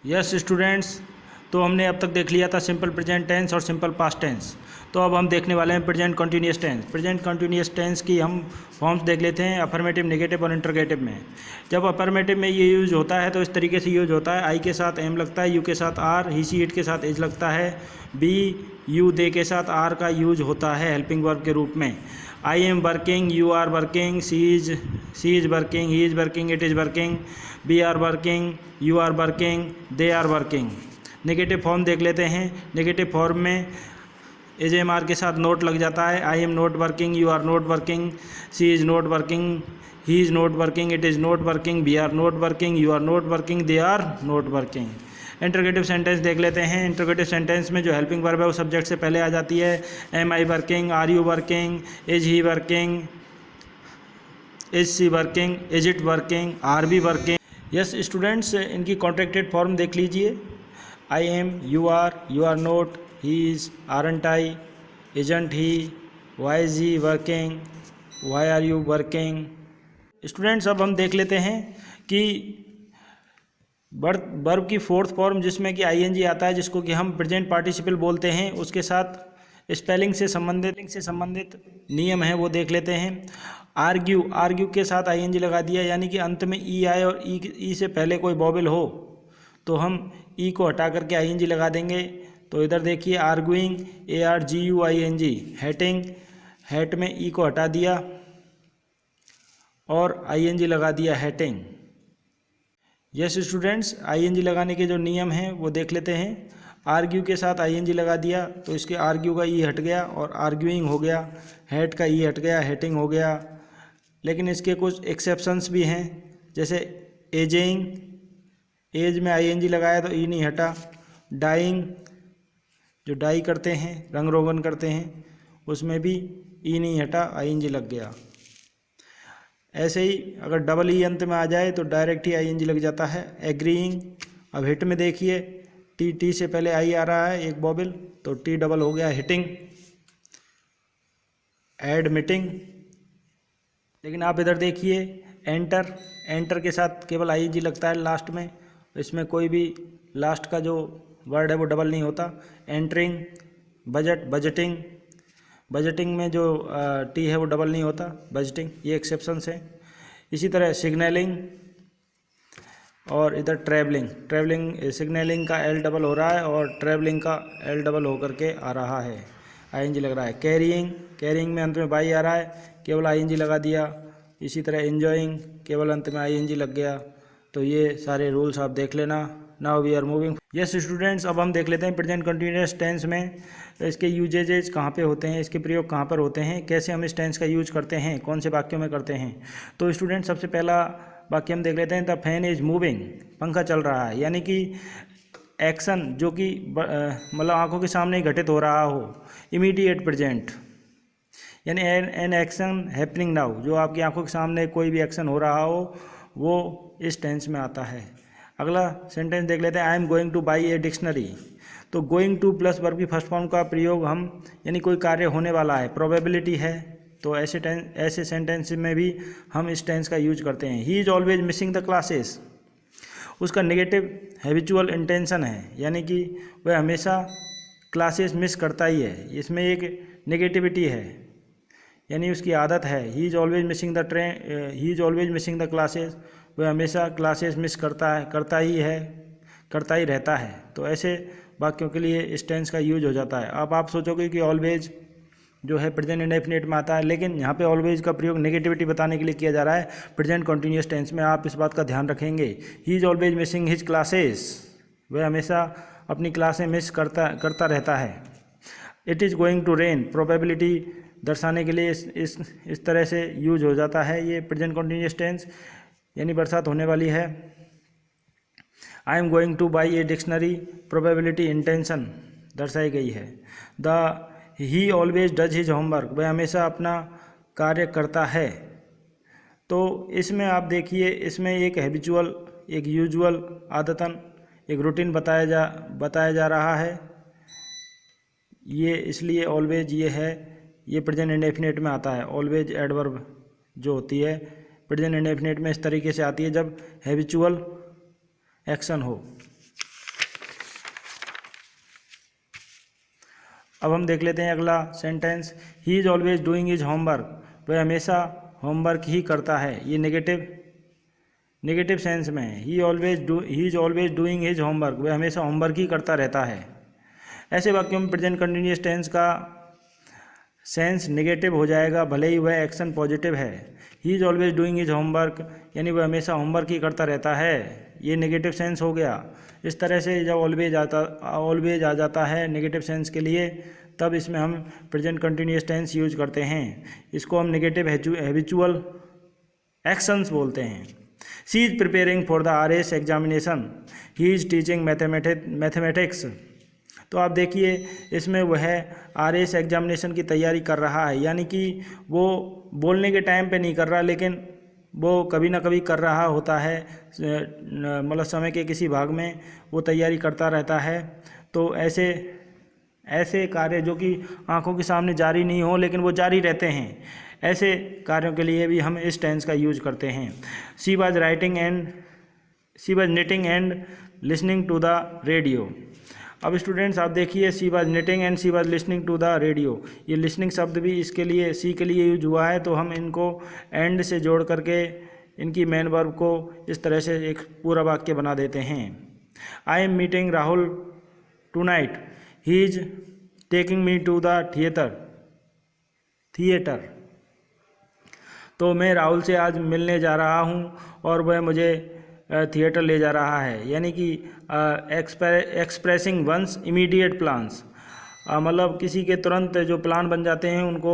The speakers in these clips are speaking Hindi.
यस स्टूडेंट्स, तो हमने अब तक देख लिया था सिंपल प्रेजेंट टेंस और सिंपल पास्ट टेंस। तो अब हम देखने वाले हैं present continuous tense. Present continuous tense की हम फॉर्म्स देख लेते हैं अफर्मेटिव, नेगेटिव और इंटरोगेटिव में। जब अफर्मेटिव में ये यूज होता है तो इस तरीके से यूज होता है, आई के साथ एम लगता है, यू के साथ आर, ही सी इट के साथ इज लगता है, बी यू दे के साथ आर का यूज होता है हेल्पिंग वर्ब के रूप में। I am working, you are working, she is working, he is working, it is working, we are working, you are working, they are working. Negative form देख लेते हैं। नेगेटिव फॉर्म में एज एम आर के साथ नोट लग जाता है, I am not working, you are not working, she is not working, he is not working, it is not working, we are not working, you are not working, they are not working. Interrogative sentence देख लेते हैं। इंटरोगेटिव सेंटेंस में जो हेल्पिंग वर्ब है वो सब्जेक्ट से पहले आ जाती है। Am I working, are you working, is he working, is she working, is it working, are we working. Yes students, इनकी कॉन्ट्रैक्टेड फॉर्म देख लीजिए। I am, you are not, he is, aren't I, isn't he, why is he working, why are you working. Students, अब हम देख लेते हैं कि वर्ब की फोर्थ फॉर्म जिसमें कि आईएनजी आता है, जिसको कि हम प्रेजेंट पार्टिसिपल बोलते हैं, उसके साथ स्पेलिंग से संबंधित नियम है वो देख लेते हैं। आर्ग्यू के साथ आईएनजी लगा दिया, यानी कि अंत में ई आए और ई से पहले कोई वॉवेल हो तो हम ई को हटा करके आईएनजी लगा देंगे। तो इधर देखिए, आर्गुइंग, ARGUING, हेटिंग, हेट में ई को हटा दिया और आईएनजी लगा दिया, हेटिंग। यस स्टूडेंट्स, आईएनजी लगाने के जो नियम हैं वो देख लेते हैं। आर्ग्यू के साथ आईएनजी लगा दिया तो इसके आर्ग्यू का ई हट गया और आर्ग्यूइंग हो गया, हेट का ई हट गया, हेटिंग हो गया। लेकिन इसके कुछ एक्सेप्शंस भी हैं, जैसे एजिंग, एज में आईएनजी लगाया तो ई नहीं हटा। डाइंग, जो डाई करते हैं, रंग रोगन करते हैं, उसमें भी ई नहीं हटा, आईएनजी लग गया। ऐसे ही अगर डबल ई अंत में आ जाए तो डायरेक्ट ही आईएनजी लग जाता है। एग्रीइंग, अब हिट में देखिए, टी से पहले आई आ रहा है एक वॉवेल, तो टी डबल हो गया, हिटिंग। एडमिटिंग, लेकिन आप इधर देखिए, एंटर के साथ केवल आईएनजी लगता है लास्ट में, इसमें कोई भी लास्ट का जो वर्ड है वो डबल नहीं होता। एंटरिंग, बजटिंग में जो टी है वो डबल नहीं होता, बजटिंग, ये एक्सेप्शंस है। इसी तरह सिग्नलिंग और इधर ट्रैवलिंग सिग्नलिंग का एल डबल हो रहा है और ट्रैवलिंग का एल डबल होकर के आ रहा है, आईएनजी लग रहा है। कैरिंग में अंत में बाई आ रहा है, केवल आईएनजी लगा दिया। इसी तरह एंजॉइंग, केवल अंत में आईएनजी लग गया। तो ये सारे रूल्स आप देख लेना। Now we are moving. Yes students, अब हम देख लेते हैं प्रेजेंट कंटिन्यूअस टेंस में इसके यूजेजेस कहाँ पे होते हैं, इसके प्रयोग कहाँ पर होते हैं, कैसे हम इस टेंस का यूज करते हैं, कौन से वाक्यों में करते हैं। तो स्टूडेंट, सबसे पहला वाक्य हम देख लेते हैं, द फैन इज मूविंग, पंखा चल रहा है। यानी कि एक्शन जो कि मतलब आंखों के सामने ही घटित हो रहा हो, इमीडिएट प्रेजेंट, यानी एन एक्शन हैपनिंग नाउ, जो आपकी आंखों के सामने कोई भी एक्शन हो रहा हो वो इस टेंस में आता है। अगला सेंटेंस देख लेते हैं, I am going two by a dictionary. तो गोइंग टू प्लस वर्ब की फर्स्ट फॉर्म का प्रयोग हम, यानी कोई कार्य होने वाला है, प्रोबेबिलिटी है, तो ऐसे सेंटेंस में भी हम इस टेंस का यूज करते हैं। ही is always missing the classes, उसका नेगेटिव हैबिचुअल इंटेंशन है, यानी कि वह हमेशा क्लासेस मिस करता ही है, इसमें एक नेगेटिविटी है, यानी उसकी आदत है। ही is always missing the classes, वह हमेशा क्लासेस मिस करता ही रहता है। तो ऐसे वाक्यों के लिए इस टेंस का यूज हो जाता है। अब आप सोचोगे कि ऑलवेज जो है प्रेजेंट इंडेफिनिट में आता है, लेकिन यहाँ पे ऑलवेज का प्रयोग नेगेटिविटी बताने के लिए किया जा रहा है। प्रेजेंट कंटिन्यूअस टेंस में आप इस बात का ध्यान रखेंगे। He is always missing his classes, वह हमेशा अपनी क्लासें मिस करता रहता है। It is going to rain, probability दर्शाने के लिए इस तरह से यूज हो जाता है ये प्रेजेंट कंटिन्यूअस टेंस, यानी बरसात होने वाली है। I am going two by a dictionary, probability intention दर्शाई गई है। ही ऑलवेज डज हिज होमवर्क, वह हमेशा अपना कार्य करता है। तो इसमें आप देखिए, इसमें एक हैबिचुअल, एक यूजुअल, आदतन, एक रूटीन बताया जा रहा है। ये इसलिए ऑलवेज ये प्रेजेंट इंडेफिनिट में आता है। ऑलवेज एडवर्ब जो होती है प्रेजेंट इंडेफिनिट में इस तरीके से आती है जब हैबिचुअल एक्शन हो। अब हम देख लेते हैं अगला sentence, he is always doing his homework, वह हमेशा होमवर्क ही करता है। ये नेगेटिव सेंस में है। ही is always doing his homework, वह हमेशा होमवर्क ही करता रहता है। ऐसे वाक्यों में प्रेजेंट कंटिन्यूअस टेंस का सेंस नेगेटिव हो जाएगा, भले ही वह एक्शन पॉजिटिव है। ही is always doing his homework यानी वह हमेशा होमवर्क ही करता रहता है, ये नेगेटिव सेंस हो गया। इस तरह से जब ऑलवेज आ जाता है नेगेटिव सेंस के लिए, तब इसमें हम प्रेजेंट कंटिन्यूअस टेंस यूज करते हैं। इसको हम नेगेटिव हैबिचुअल एक्शंस बोलते हैं। She is preparing for the RS examination, he is teaching mathematics. तो आप देखिए इसमें वह RS एग्जामिनेशन की तैयारी कर रहा है, यानी कि वो बोलने के टाइम पे नहीं कर रहा, लेकिन वो कभी ना कभी कर रहा होता है, मतलब समय के किसी भाग में वो तैयारी करता रहता है। तो ऐसे कार्य जो कि आंखों के सामने जारी नहीं हो लेकिन वो जारी रहते हैं, ऐसे कार्यों के लिए भी हम इस टेंस का यूज करते हैं। She was knitting and listening to the radio. अब स्टूडेंट्स आप देखिए, she was knitting and she was listening to the radio, ये लिसनिंग शब्द भी इसके लिए सी के लिए यूज हुआ है, तो हम इनको एंड से जोड़ करके इनकी मेन वर्ब को इस तरह से एक पूरा वाक्य बना देते हैं। I am meeting Rahul tonight, he is taking me to the theatre. तो मैं राहुल से आज मिलने जा रहा हूँ और वह मुझे थिएटर ले जा रहा है, यानी कि एक्सप्रेसिंग वंस इमीडिएट प्लान्स, मतलब किसी के तुरंत जो प्लान बन जाते हैं उनको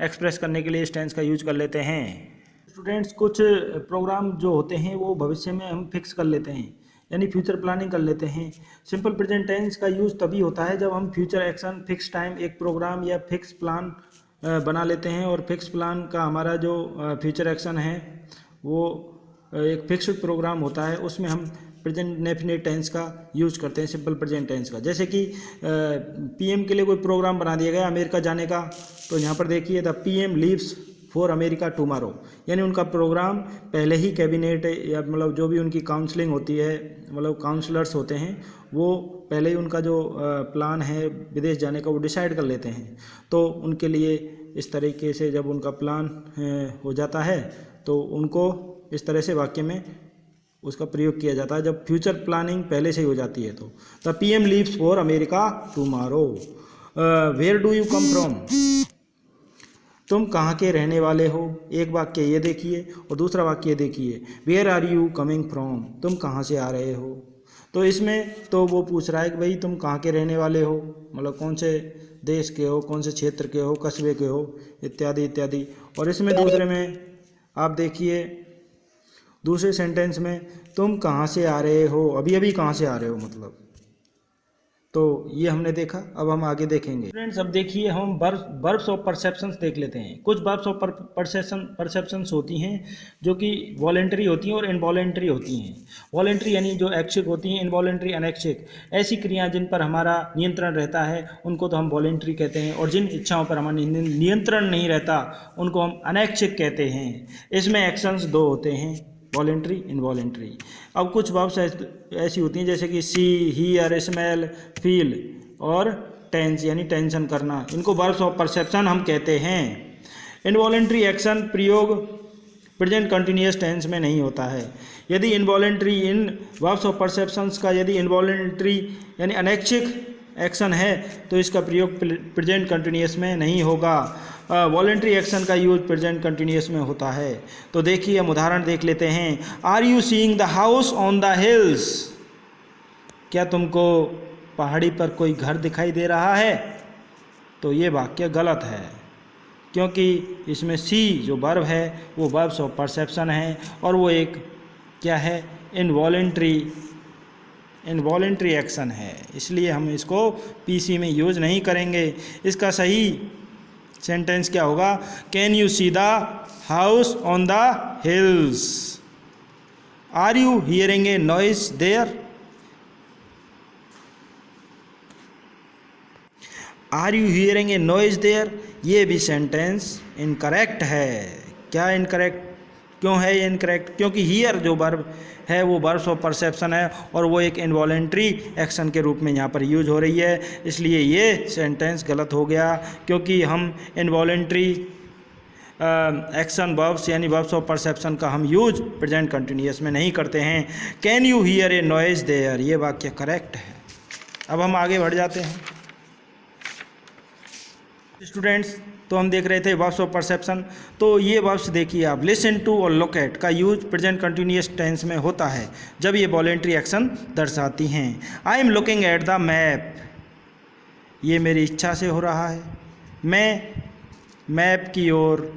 एक्सप्रेस करने के लिए इस टेंस का यूज कर लेते हैं। स्टूडेंट्स कुछ प्रोग्राम जो होते हैं वो भविष्य में हम फिक्स कर लेते हैं, यानी फ्यूचर प्लानिंग कर लेते हैं। सिंपल प्रेजेंट टेंस का यूज़ तभी होता है जब हम फ्यूचर एक्शन, फिक्स टाइम, एक प्रोग्राम या फिक्स प्लान बना लेते हैं, और फिक्स प्लान का हमारा जो फ्यूचर एक्शन है वो एक फिक्स्ड प्रोग्राम होता है, उसमें हम प्रेजेंट डेफिनेट टेंस का यूज करते हैं, सिंपल प्रेजेंट टेंस का। जैसे कि PM के लिए कोई प्रोग्राम बना दिया गया अमेरिका जाने का, तो यहाँ पर देखिए the PM leaves for America tomorrow, यानी उनका प्रोग्राम पहले ही कैबिनेट या मतलब जो भी उनकी काउंसलिंग होती है, मतलब काउंसलर्स होते हैं, वो पहले ही उनका जो प्लान है विदेश जाने का वो डिसाइड कर लेते हैं। तो उनके लिए इस तरीके से जब उनका प्लान हो जाता है तो उनको इस तरह से वाक्य में उसका प्रयोग किया जाता है, जब फ्यूचर प्लानिंग पहले से ही हो जाती है। तो the PM leaves for America tomorrow. Where do you come from, तुम कहाँ के रहने वाले हो। एक वाक्य ये देखिए और दूसरा वाक्य देखिए, where are you coming from, तुम कहाँ से आ रहे हो। तो इसमें तो वो पूछ रहा है कि भाई तुम कहाँ के रहने वाले हो, मतलब कौन से देश के हो, कौन से क्षेत्र के हो, कस्बे के हो, इत्यादि इत्यादि। और इसमें दूसरे में आप देखिए, दूसरे सेंटेंस में तुम कहाँ से आ रहे हो, अभी अभी कहाँ से आ रहे हो मतलब। तो ये हमने देखा, अब हम आगे देखेंगे। फ्रेंड्स अब देखिए हम वर्ब्स ऑफ परसेप्शंस देख लेते हैं। कुछ वर्ब्स ऑफ परसेप्शंस होती हैं जो कि वॉलेंटरी होती हैं और इनवॉलेंटरी होती हैं। वॉलेंटरी यानी जो ऐच्छिक होती हैं, इनवॉलेंटरी अनैच्छिक। ऐसी क्रियाएं जिन पर हमारा नियंत्रण रहता है उनको तो हम वॉलेंटरी कहते हैं, और जिन इच्छाओं पर हमारा नियंत्रण नहीं रहता उनको हम अनैच्छिक कहते हैं। इसमें एक्शंस दो होते हैं, वॉलेंट्री, इनवॉलेंट्री। अब कुछ वर्ब्स ऐसी होती हैं जैसे कि सी, हियर, स्मेल, फील और टेंस यानी टेंशन करना, इनको वर्ब्स ऑफ परसेप्शन हम कहते हैं। इनवॉलेंट्री एक्शन प्रयोग प्रेजेंट कंटिन्यूअस टेंस में नहीं होता है। यदि involuntary in verbs of perceptions का यदि इनवॉलेंट्री यानी अनैच्छिक एक्शन है तो इसका प्रयोग प्रेजेंट कंटिन्यूअस में नहीं होगा। वॉलेंट्री एक्शन का यूज प्रेजेंट कंटिन्यूअस में होता है। तो देखिए हम उदाहरण देख लेते हैं। Are you seeing the house on the hills, क्या तुमको पहाड़ी पर कोई घर दिखाई दे रहा है। तो ये वाक्य गलत है, क्योंकि इसमें सी जो वर्ब है वो वर्ब्स ऑफ परसेप्शन है और वो एक क्या है, इनवॉलेंट्री एक्शन है, इसलिए हम इसको PC में यूज नहीं करेंगे। इसका सही सेंटेंस क्या होगा, can you see the house on the hills. Are you hearing a noise there, are you hearing a noise there, ये भी सेंटेंस इनकरेक्ट है। क्या इनकरेक्ट, क्यों है ये इनकरेक्ट? क्योंकि हियर जो वर्ब है वो वर्ब्स ऑफ परसेप्शन है और वो एक इनवॉलेंट्री एक्शन के रूप में यहाँ पर यूज हो रही है, इसलिए ये सेंटेंस गलत हो गया। क्योंकि हम इनवॉलेंट्री एक्शन वर्ब्स यानी वर्ब्स ऑफ परसेप्शन का हम यूज प्रेजेंट कंटिन्यूअस में नहीं करते हैं। Can you hear a noise there, ये वाक्य करेक्ट है। अब हम आगे बढ़ जाते हैं स्टूडेंट्स। तो हम देख रहे थे वर्ब्स ऑफ परसेप्शन। तो ये वर्ब्स देखिए आप, लिसन टू और लुक एट का यूज प्रेजेंट कंटिन्यूअस टेंस में होता है जब ये वॉलेंट्री एक्शन दर्शाती हैं। I am looking at the map, ये मेरी इच्छा से हो रहा है। मैं मैप की ओर,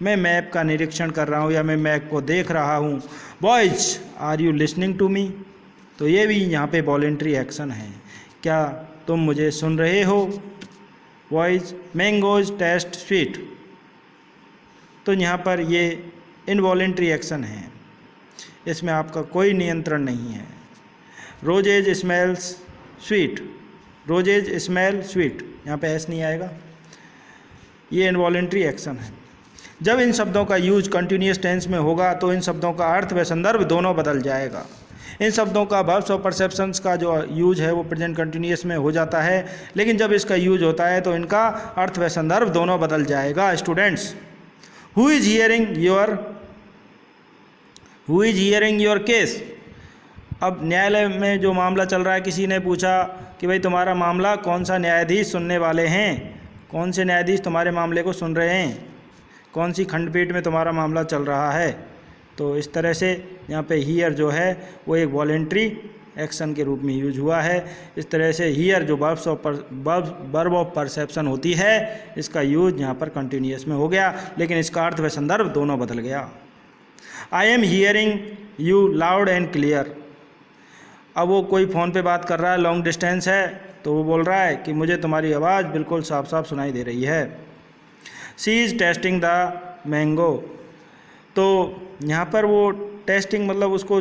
मैं मैप का निरीक्षण कर रहा हूँ या मैं मैप को देख रहा हूँ। Boys are you listening to me, तो ये भी यहाँ पे वॉलेंट्री एक्शन है, क्या तुम मुझे सुन रहे हो। बॉयज मैंगोज टेस्ट स्वीट, तो यहाँ पर ये इनवॉलेंट्री एक्शन है, इसमें आपका कोई नियंत्रण नहीं है। Roses smells sweet, roses smell sweet, यहाँ पे एस नहीं आएगा, ये इनवॉलेंट्री एक्शन है। जब इन शब्दों का यूज कंटिन्यूअस टेंस में होगा तो इन शब्दों का अर्थ व संदर्भ दोनों बदल जाएगा। इन शब्दों का वर्ब्स ऑफ परसेप्शंस का जो यूज है वो प्रेजेंट कंटिन्यूअस में हो जाता है, लेकिन जब इसका यूज होता है तो इनका अर्थ व संदर्भ दोनों बदल जाएगा। Students, who is hearing your case. अब न्यायालय में जो मामला चल रहा है, किसी ने पूछा कि भाई तुम्हारा मामला कौन सा न्यायाधीश सुनने वाले हैं, कौन से न्यायाधीश तुम्हारे मामले को सुन रहे हैं, कौन सी खंडपीठ में तुम्हारा मामला चल रहा है। तो इस तरह से यहाँ पे हियर जो है वो एक वॉलेंट्री एक्शन के रूप में यूज हुआ है। इस तरह से हियर जो वर्ब ऑफ परसेप्शन होती है इसका यूज यहाँ पर कंटिन्यूअस में हो गया, लेकिन इसका अर्थ व संदर्भ दोनों बदल गया। I am hearing you loud and clear, अब वो कोई फ़ोन पे बात कर रहा है, लॉन्ग डिस्टेंस है, तो वो बोल रहा है कि मुझे तुम्हारी आवाज़ बिल्कुल साफ साफ सुनाई दे रही है। She is testing the mango, तो यहाँ पर वो टेस्टिंग मतलब उसको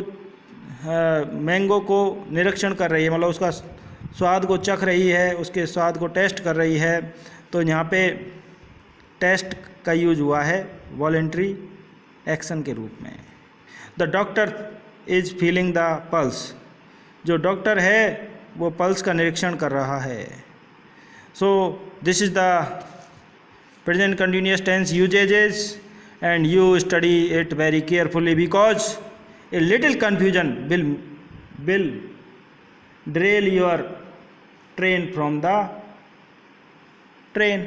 मैंगो को निरीक्षण कर रही है, मतलब उसका स्वाद को चख रही है, उसके स्वाद को टेस्ट कर रही है। तो यहाँ पे टेस्ट का यूज हुआ है वॉलेंट्री एक्शन के रूप में। The doctor is feeling the pulse, जो डॉक्टर है वो पल्स का निरीक्षण कर रहा है। So this is the present continuous tense usages and you study it very carefully because a little confusion will derail your train from the train।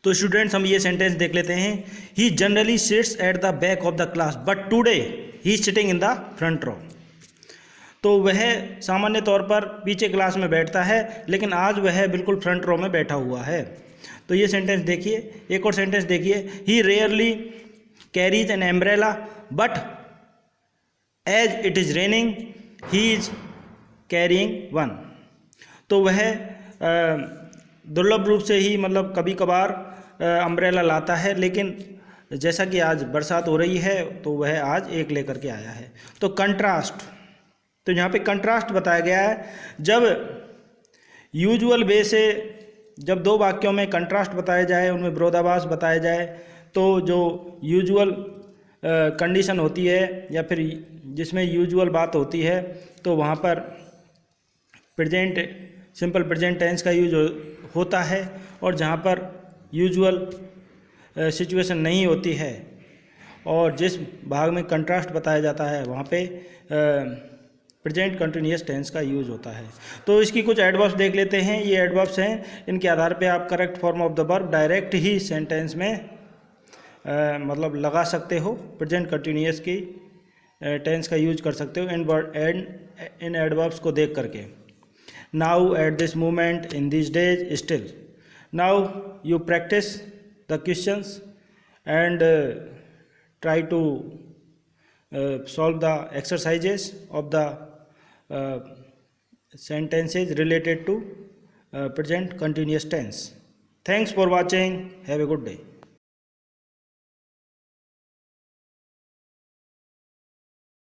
तो स्टूडेंट्स हम ये सेंटेंस देख लेते हैं। He generally sits at the back of the class but today he is sitting in the front row, तो वह सामान्य तौर पर पीछे क्लास में बैठता है लेकिन आज वह बिल्कुल फ्रंट रो में बैठा हुआ है। तो ये सेंटेंस देखिए। एक और सेंटेंस देखिए, he rarely carries an umbrella but as it is raining he is carrying one, तो वह दुर्लभ रूप से ही मतलब कभी कभार अम्ब्रेला लाता है, लेकिन जैसा कि आज बरसात हो रही है तो वह आज एक लेकर के आया है। तो कंट्रास्ट, तो यहाँ पे कंट्रास्ट बताया गया है। जब यूजुअल वे से जब दो वाक्यों में कंट्रास्ट बताया जाए, उनमें विरोधाभास बताया जाए, तो जो यूजुअल कंडीशन होती है या फिर जिसमें यूजुअल बात होती है तो वहाँ पर सिंपल प्रेजेंट टेंस का यूज होता है, और जहाँ पर यूजुअल सिचुएशन नहीं होती है और जिस भाग में कंट्रास्ट बताया जाता है वहाँ पे प्रेजेंट कंटिन्यूअस टेंस का यूज होता है। तो इसकी कुछ एडवर्ब्स देख लेते हैं। ये एडवर्ब्स हैं, इनके आधार पे आप correct form of the verb direct ही सेंटेंस में मतलब लगा सकते हो, प्रेजेंट कंटिन्यूअस की टेंस का यूज कर सकते हो इन एडवर्ब्स को देख करके। Now, at this moment, in this days, still. Now you practise the questions and try to solve the exercises of the sentences related to present continuous tense. Thanks for watching. Have a good day.